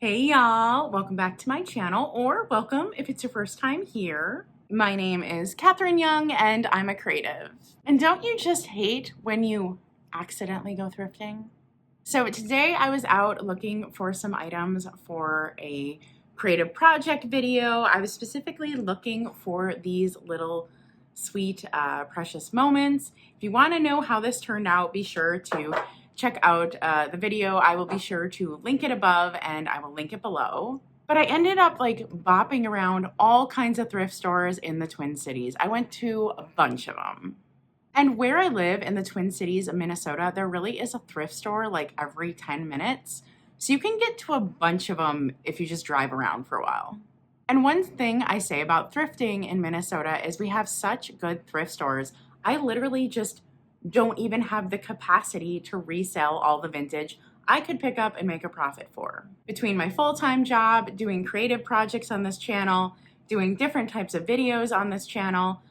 Hey y'all, welcome back to my channel, or welcome if it's your first time here. My name is Katherine Young and I'm a creative. And don't you just hate when you accidentally go thrifting? So today I was out looking for some items for a creative project video. I was specifically looking for these little sweet, precious moments. If you want to know how this turned out, be sure to check out the video. I will be sure to link it above and I will link it below. But I ended up like bopping around all kinds of thrift stores in the Twin Cities. I went to a bunch of them. And where I live in the Twin Cities of Minnesota, there really is a thrift store like every 10 minutes. So you can get to a bunch of them if you just drive around for a while. And one thing I say about thrifting in Minnesota is we have such good thrift stores. I literally just don't even have the capacity to resell all the vintage I could pick up and make a profit for. Between my full-time job, doing creative projects on this channel, doing different types of videos on this channel,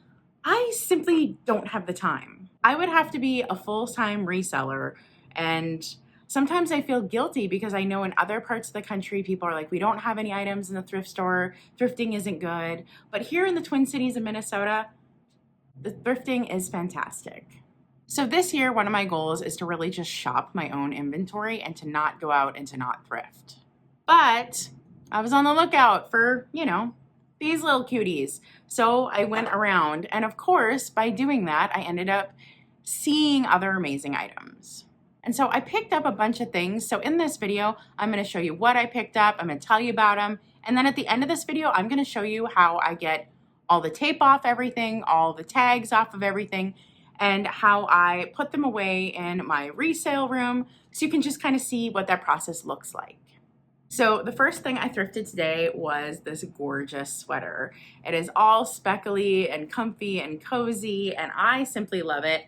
I simply don't have the time. I would have to be a full-time reseller, and sometimes I feel guilty because I know in other parts of the country people are like, we don't have any items in the thrift store, thrifting isn't good. But here in the Twin Cities of Minnesota, the thrifting is fantastic. So this year, one of my goals is to really just shop my own inventory and to not go out and to not thrift. But I was on the lookout for, these little cuties. So I went around, and of course, by doing that, I ended up seeing other amazing items. And so I picked up a bunch of things. So in this video, I'm going to show you what I picked up. I'm going to tell you about them. And then at the end of this video, I'm going to show you how I get all the tape off everything, all the tags off of everything, and how I put them away in my resale room so you can just kind of see what that process looks like. So the first thing I thrifted today was this gorgeous sweater. It is all speckly and comfy and cozy, and I simply love it.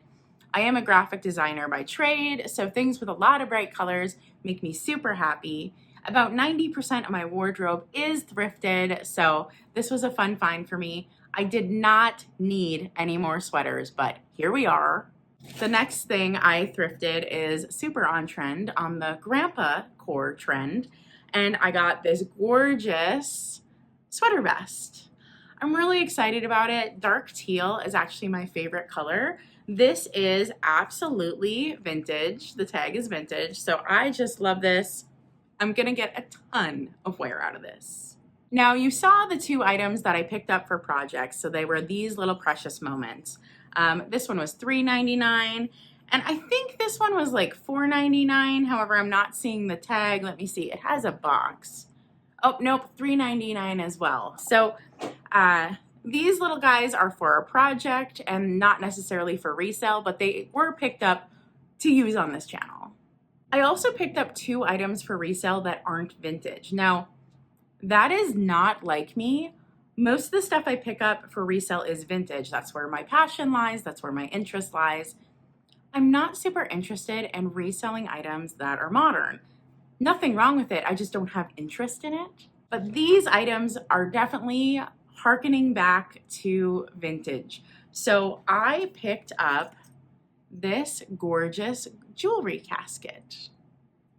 I am a graphic designer by trade, so things with a lot of bright colors make me super happy. About 90% of my wardrobe is thrifted, so this was a fun find for me. I did not need any more sweaters, but here we are. The next thing I thrifted is super on trend, on the grandpa core trend, and I got this gorgeous sweater vest. I'm really excited about it. Dark teal is actually my favorite color. This is absolutely vintage. The tag is vintage, so I just love this. I'm gonna get a ton of wear out of this. Now you saw the two items that I picked up for projects. So they were these little precious moments. This one was $3.99 and I think this one was like $4.99. However, I'm not seeing the tag. Let me see, it has a box. Oh, nope, $3.99 as well. So these little guys are for a project and not necessarily for resale, but they were picked up to use on this channel. I also picked up two items for resale that aren't vintage. Now, that is not like me. Most of the stuff I pick up for resale is vintage. That's where my passion lies. That's where my interest lies. I'm not super interested in reselling items that are modern. Nothing wrong with it. I just don't have interest in it. But these items are definitely harkening back to vintage. So I picked up this gorgeous jewelry casket.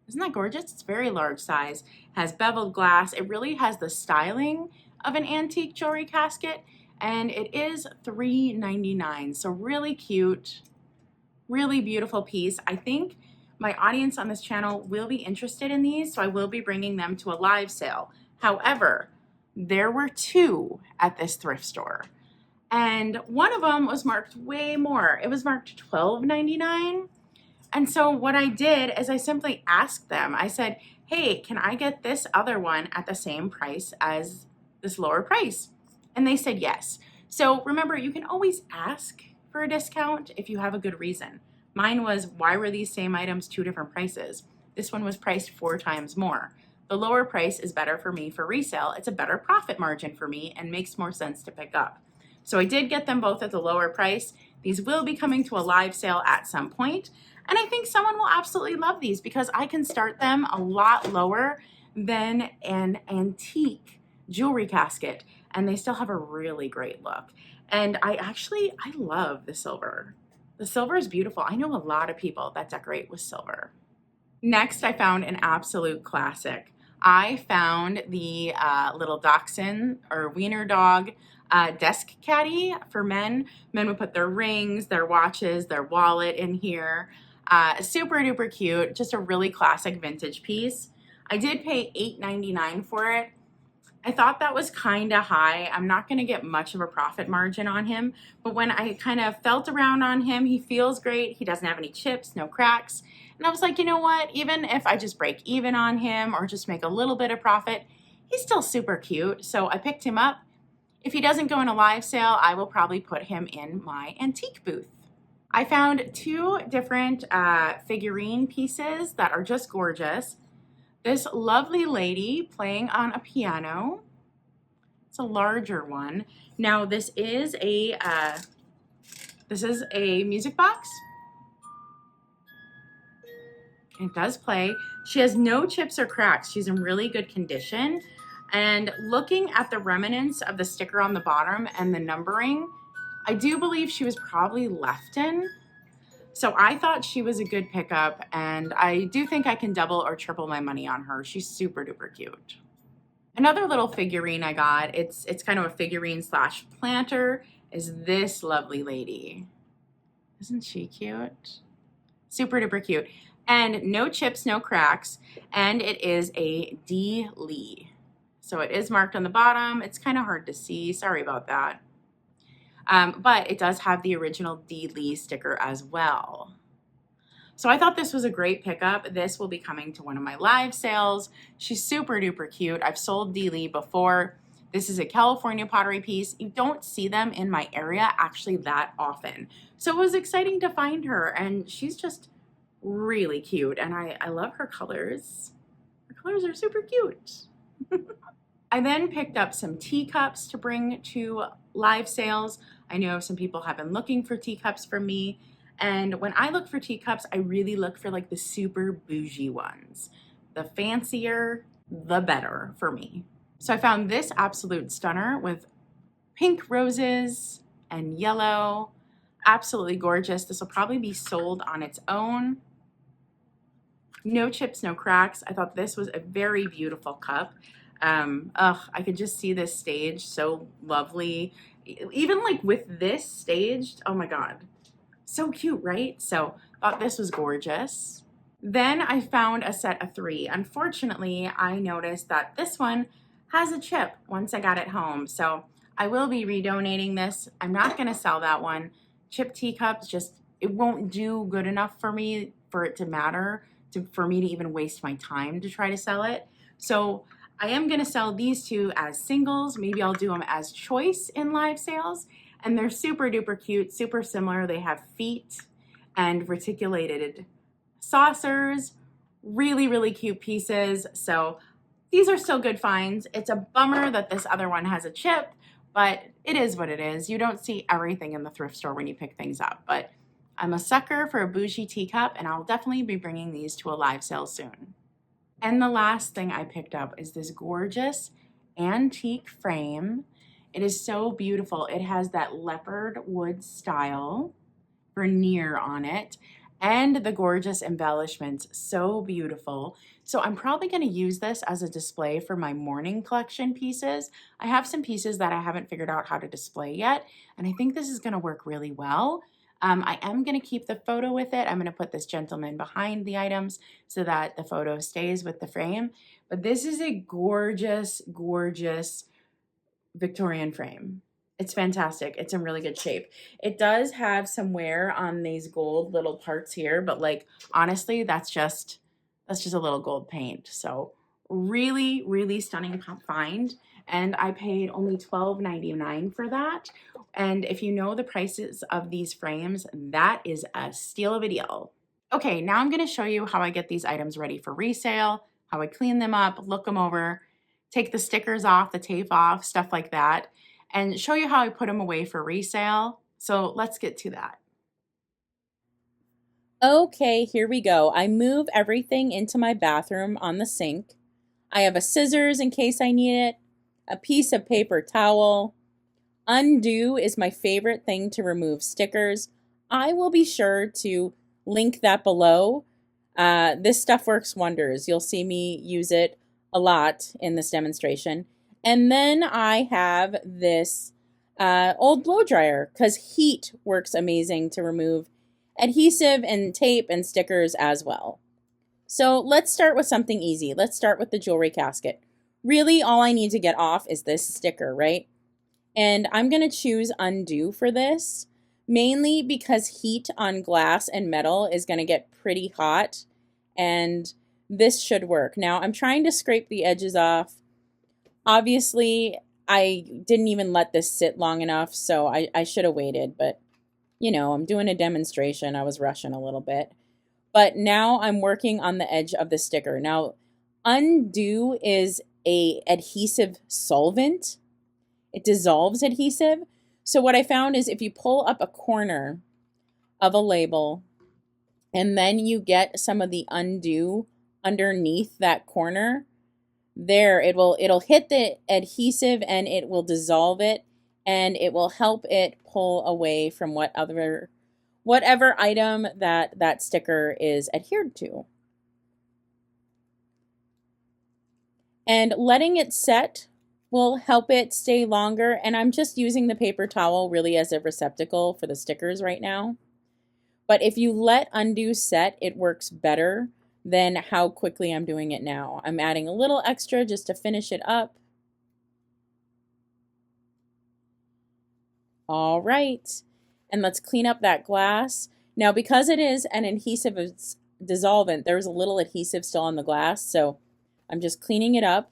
Isn't that gorgeous? It's very large size, has beveled glass. It really has the styling of an antique jewelry casket, and it is $3.99. So really cute, really beautiful piece. I think my audience on this channel will be interested in these, so I will be bringing them to a live sale. However, there were two at this thrift store, and one of them was marked way more. It was marked $12.99. And so what I did is I simply asked them, I said, hey, can I get this other one at the same price as this lower price? And they said yes. So remember, you can always ask for a discount if you have a good reason. Mine was, why were these same items two different prices? This one was priced 4 times more. The lower price is better for me for resale. It's a better profit margin for me and makes more sense to pick up. So I did get them both at the lower price. These will be coming to a live sale at some point. And I think someone will absolutely love these because I can start them a lot lower than an antique jewelry casket, and they still have a really great look. And I love the silver. The silver is beautiful. I know a lot of people that decorate with silver. Next, I found an absolute classic. I found the little dachshund or wiener dog desk caddy for men. Men would put their rings, their watches, their wallet in here. Super duper cute, just a really classic vintage piece. I did pay $8.99 for it. I thought that was kind of high. I'm not going to get much of a profit margin on him, but when I kind of felt around on him, he feels great. He doesn't have any chips, no cracks. And I was like, you know what? Even if I just break even on him or just make a little bit of profit, he's still super cute. So I picked him up. If he doesn't go in a live sale, I will probably put him in my antique booth. I found two different figurine pieces that are just gorgeous. This lovely lady playing on a piano. It's a larger one. Now this is a music box. It does play. She has no chips or cracks. She's in really good condition. And looking at the remnants of the sticker on the bottom and the numbering, I do believe she was probably left in. So I thought she was a good pickup, and I do think I can double or triple my money on her. She's super duper cute. Another little figurine I got, it's kind of a figurine slash planter, is this lovely lady. Isn't she cute? Super duper cute. And no chips, no cracks, and it is a D. Lee. So it is marked on the bottom. It's kind of hard to see. Sorry about that. But it does have the original D. Lee sticker as well. So I thought this was a great pickup. This will be coming to one of my live sales. She's super duper cute. I've sold D. Lee before. This is a California pottery piece. You don't see them in my area actually that often. So it was exciting to find her, and she's just really cute. And I love her colors. Her colors are super cute. I then picked up some teacups to bring to live sales. I know some people have been looking for teacups from me. And when I look for teacups, I really look for like the super bougie ones. The fancier, the better for me. So I found this absolute stunner with pink roses and yellow. Absolutely gorgeous. This will probably be sold on its own. No chips, no cracks. I thought this was a very beautiful cup. I could just see this stage, so lovely. Even like with this staged, oh my God, so cute, right? So thought this was gorgeous. Then I found a set of 3. Unfortunately, I noticed that this one has a chip once I got it home. So I will be redonating this. I'm not gonna sell that one. Chip teacups, just, it won't do good enough for me for it to matter, for me to even waste my time to try to sell it. So I am going to sell these 2 as singles. Maybe I'll do them as choice in live sales. And they're super duper cute, super similar. They have feet and reticulated saucers. Really, really cute pieces. So these are still good finds. It's a bummer that this other one has a chip, but it is what it is. You don't see everything in the thrift store when you pick things up. But I'm a sucker for a bougie teacup, and I'll definitely be bringing these to a live sale soon. And the last thing I picked up is this gorgeous antique frame. It is so beautiful. It has that leopard wood style veneer on it and the gorgeous embellishments. So beautiful. So I'm probably going to use this as a display for my morning collection pieces. I have some pieces that I haven't figured out how to display yet, and I think this is going to work really well. I am going to keep the photo with it. I'm going to put this gentleman behind the items so that the photo stays with the frame. But this is a gorgeous, gorgeous Victorian frame. It's fantastic. It's in really good shape. It does have some wear on these gold little parts here, but like honestly, that's just a little gold paint. So really, really stunning find. And I paid only $12.99 for that. And if you know the prices of these frames, that is a steal of a deal. Okay, now I'm going to show you how I get these items ready for resale, how I clean them up, look them over, take the stickers off, the tape off, stuff like that, and show you how I put them away for resale. So let's get to that. Okay, here we go. I move everything into my bathroom on the sink. I have a scissors in case I need it, a piece of paper towel. Undo is my favorite thing to remove stickers. I will be sure to link that below. This stuff works wonders. You'll see me use it a lot in this demonstration. And then I have this old blow dryer because heat works amazing to remove adhesive and tape and stickers as well. So let's start with something easy. Let's start with the jewelry casket. Really, all I need to get off is this sticker, right? And I'm going to choose undo for this, mainly because heat on glass and metal is going to get pretty hot, and this should work. Now, I'm trying to scrape the edges off. Obviously, I didn't even let this sit long enough, so I should have waited, but you know, I'm doing a demonstration. I was rushing a little bit. But now I'm working on the edge of the sticker. Now, undo is a adhesive solvent. It dissolves adhesive. So what I found is if you pull up a corner of a label and then you get some of the undo underneath that corner, there it'll hit the adhesive and it will dissolve it, and it will help it pull away from whatever item that sticker is adhered to. And letting it set will help it stay longer, and I'm just using the paper towel really as a receptacle for the stickers right now. But if you let undo set, it works better than how quickly I'm doing it now. I'm adding a little extra just to finish it up. All right, and let's clean up that glass. Now, because it is an adhesive dissolvent, there's a little adhesive still on the glass, so I'm just cleaning it up.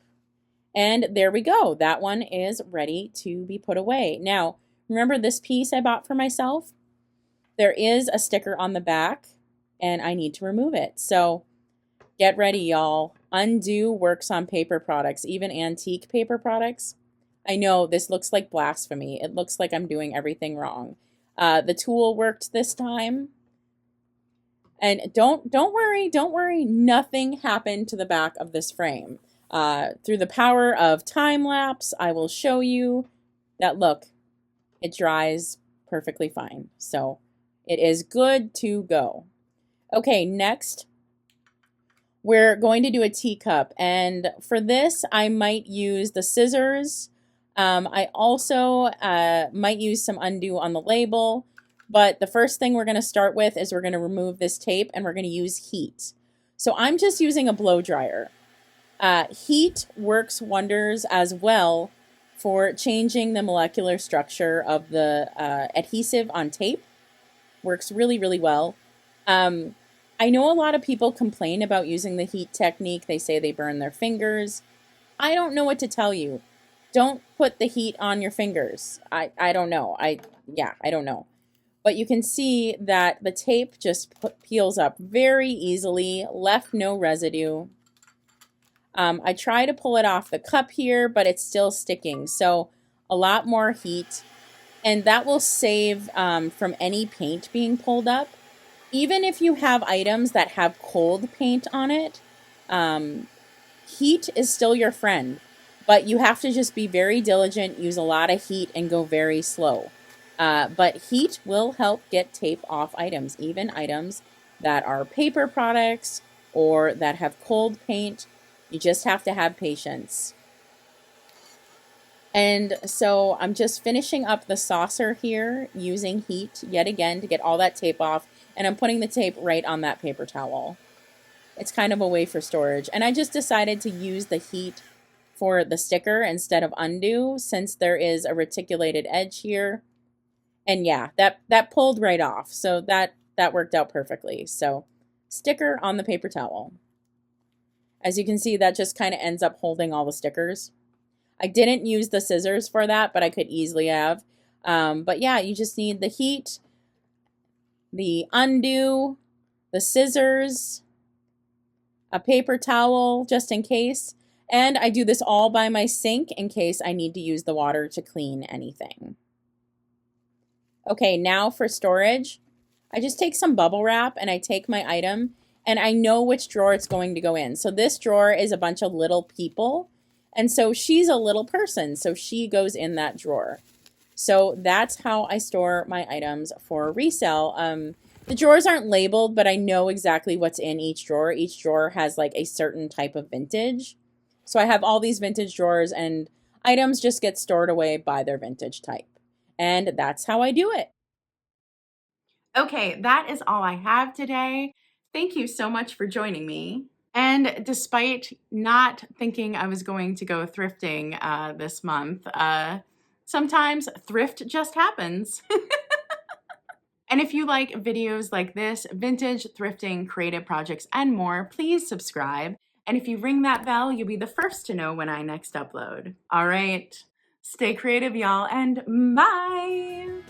And there we go. That one is ready to be put away. Now, remember this piece I bought for myself? There is a sticker on the back, and I need to remove it. So get ready, y'all. Undo works on paper products, even antique paper products. I know this looks like blasphemy. It looks like I'm doing everything wrong. The tool worked this time. And don't worry, nothing happened to the back of this frame. Through the power of time lapse, I will show you that, look, it dries perfectly fine. So it is good to go. Okay, next, we're going to do a teacup. And for this, I might use the scissors. I also might use some undo on the label. But the first thing we're going to start with is we're going to remove this tape, and we're going to use heat. So I'm just using a blow dryer. Heat works wonders as well for changing the molecular structure of the adhesive on tape. Works really, really well. I know a lot of people complain about using the heat technique. They say they burn their fingers. I don't know what to tell you. Don't put the heat on your fingers. I don't know. I don't know. But you can see that the tape just peels up very easily, left no residue. I try to pull it off the cup here, but it's still sticking. So a lot more heat, and that will save from any paint being pulled up. Even if you have items that have cold paint on it, heat is still your friend, but you have to just be very diligent, use a lot of heat, and go very slow. But heat will help get tape off items, even items that are paper products or that have cold paint. You just have to have patience. And so I'm just finishing up the saucer here using heat yet again to get all that tape off. And I'm putting the tape right on that paper towel. It's kind of a way for storage. And I just decided to use the heat for the sticker instead of undo, since there is a reticulated edge here. And yeah, that pulled right off. So that worked out perfectly. So sticker on the paper towel. As you can see, that just kind of ends up holding all the stickers. I didn't use the scissors for that, but I could easily have. But yeah, you just need the heat, the undo, the scissors, a paper towel just in case. And I do this all by my sink in case I need to use the water to clean anything. Okay, now for storage. I just take some bubble wrap and I take my item and I know which drawer it's going to go in. So this drawer is a bunch of little people. And so she's a little person, so she goes in that drawer. So that's how I store my items for resale. The drawers aren't labeled, but I know exactly what's in each drawer. Each drawer has like a certain type of vintage. So I have all these vintage drawers, and items just get stored away by their vintage type. And that's how I do it. Okay, that is all I have today. Thank you so much for joining me. And despite not thinking I was going to go thrifting this month, sometimes thrift just happens. And if you like videos like this, vintage, thrifting, creative projects, and more, please subscribe. And if you ring that bell, you'll be the first to know when I next upload. All right, stay creative, y'all, and bye.